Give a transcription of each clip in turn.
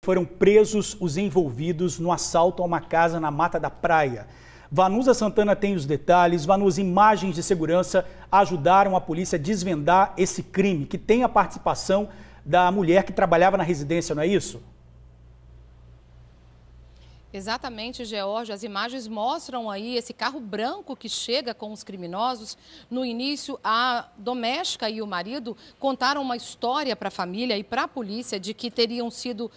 foram presos os envolvidos no assalto a uma casa na Mata da Praia. Vanusa Santana tem os detalhes. Vanusa, imagens de segurança ajudaram a polícia a desvendar esse crime, que tem a participação da mulher que trabalhava na residência, não é isso? Exatamente, George. As imagens mostram aí esse carro branco que chega com os criminosos. No início, a doméstica e o marido contaram uma história para a família e para a polícia de que teriam sido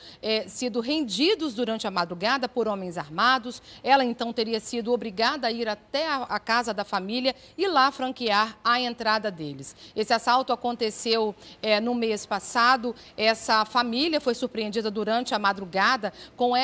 rendidos durante a madrugada por homens armados. Ela, então, teria sido obrigada a ir até a casa da família e lá franquear a entrada deles. Esse assalto aconteceu no mês passado. Essa família foi surpreendida durante a madrugada com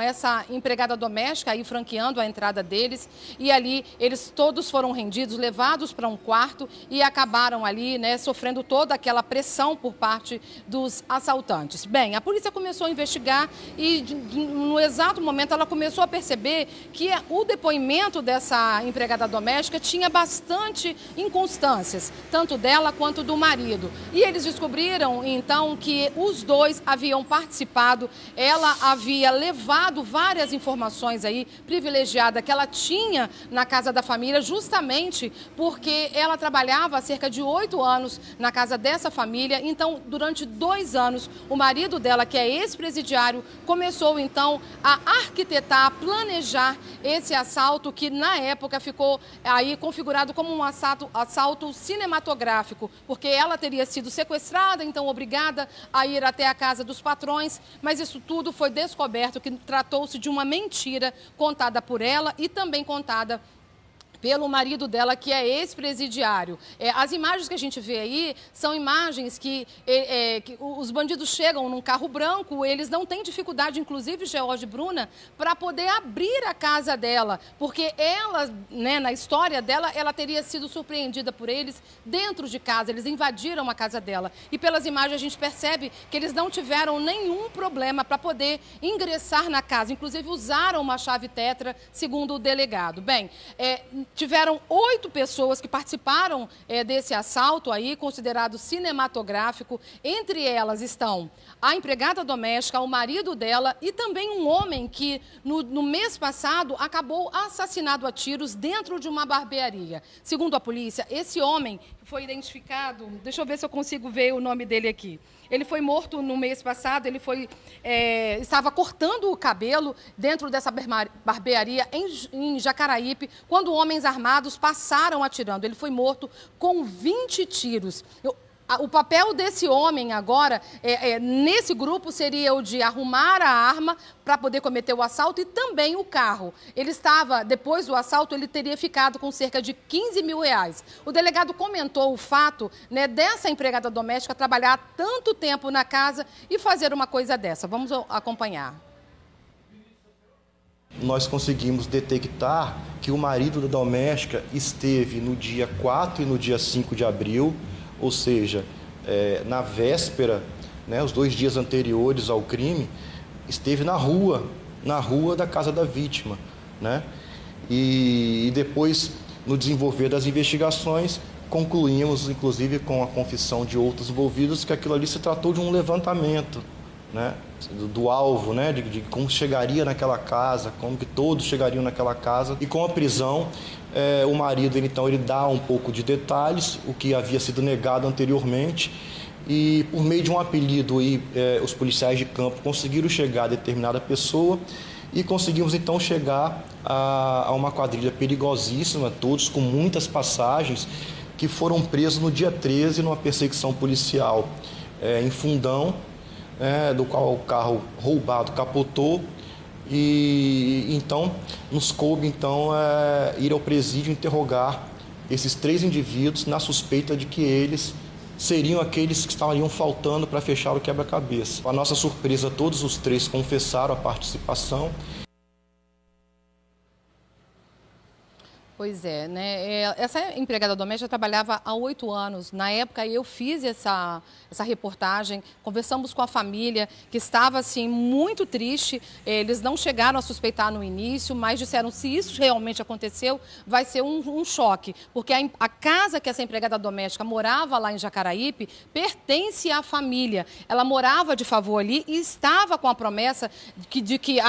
essa empregada doméstica aí franqueando a entrada deles, e ali eles todos foram rendidos, levados para um quarto e acabaram ali, né, sofrendo toda aquela pressão por parte dos assaltantes. Bem, a polícia começou a investigar e no exato momento ela começou a perceber que o depoimento dessa empregada doméstica tinha bastante inconstâncias, tanto dela quanto do marido. E eles descobriram então que os dois haviam participado, ela havia levado várias informações aí privilegiadas que ela tinha na casa da família, justamente porque ela trabalhava há cerca de 8 anos na casa dessa família. Então, durante 2 anos, o marido dela, que é ex-presidiário, começou então a arquitetar, a planejar esse assalto que na época ficou aí configurado como um assalto cinematográfico, porque ela teria sido sequestrada, então obrigada a ir até a casa dos patrões, mas isso tudo foi descoberto que tratou-se de uma mentira contada por ela e também contada pelo marido dela, que é ex-presidiário. As imagens que a gente vê aí são imagens que os bandidos chegam num carro branco, eles não têm dificuldade, inclusive, George e Bruna, para poder abrir a casa dela, porque ela, né, na história dela, ela teria sido surpreendida por eles dentro de casa, eles invadiram a casa dela. E pelas imagens a gente percebe que eles não tiveram nenhum problema para poder ingressar na casa, inclusive usaram uma chave tetra, segundo o delegado. Bem, tiveram 8 pessoas que participaram desse assalto aí, considerado cinematográfico. Entre elas estão a empregada doméstica, o marido dela e também um homem que no mês passado acabou assassinado a tiros dentro de uma barbearia. Segundo a polícia, esse homem foi identificado, deixa eu ver se eu consigo ver o nome dele aqui. Ele foi morto no mês passado, ele estava cortando o cabelo dentro dessa barbearia em Jacaraípe, quando homens armados passaram atirando. Ele foi morto com 20 tiros. O papel desse homem agora, nesse grupo, seria o de arrumar a arma para poder cometer o assalto e também o carro. Ele estava, depois do assalto, ele teria ficado com cerca de R$15 mil. O delegado comentou o fato, né, dessa empregada doméstica trabalhar tanto tempo na casa e fazer uma coisa dessa. Vamos acompanhar. Nós conseguimos detectar que o marido da doméstica esteve no dia 4 e no dia 5 de abril, ou seja, na véspera, né, os 2 dias anteriores ao crime, esteve na rua da casa da vítima, né? E depois, no desenvolver das investigações, concluímos, inclusive com a confissão de outros envolvidos, que aquilo ali se tratou de um levantamento, né, do alvo, né, de como chegaria naquela casa, como que todos chegariam naquela casa. E com a prisão, o marido ele dá um pouco de detalhes, o que havia sido negado anteriormente, e por meio de um apelido os policiais de campo conseguiram chegar a determinada pessoa e conseguimos então chegar a uma quadrilha perigosíssima, todos com muitas passagens, que foram presos no dia 13 numa perseguição policial em Fundão, do qual o carro roubado capotou. E então nos coube ir ao presídio interrogar esses 3 indivíduos na suspeita de que eles seriam aqueles que estariam faltando para fechar o quebra-cabeça. Para nossa surpresa, todos os 3 confessaram a participação. Pois é, né? Essa empregada doméstica trabalhava há 8 anos. Na época eu fiz essa reportagem, conversamos com a família, que estava assim muito triste. Eles não chegaram a suspeitar no início, mas disseram se isso realmente aconteceu, vai ser um choque. Porque a casa que essa empregada doméstica morava lá em Jacaraípe pertence à família. Ela morava de favor ali e estava com a promessa de que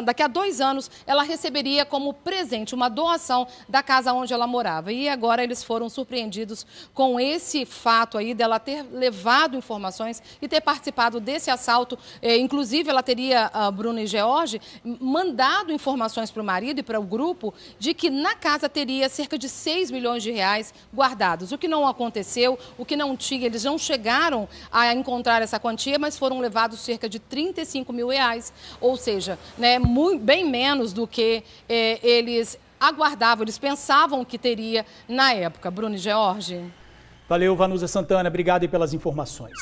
daqui a 2 anos ela receberia como presente uma doação da casa onde ela morava. E agora eles foram surpreendidos com esse fato aí dela ter levado informações e ter participado desse assalto. Inclusive, ela teria, Bruno e George, mandado informações para o marido e para o grupo de que na casa teria cerca de 6 milhões de reais guardados. O que não aconteceu, o que não tinha, eles não chegaram a encontrar essa quantia, mas foram levados cerca de 35 mil reais. Ou seja, né, bem menos do que eles aguardavam, eles pensavam que teria na época. Bruno e George. Valeu, Vanusa Santana. Obrigado aí pelas informações.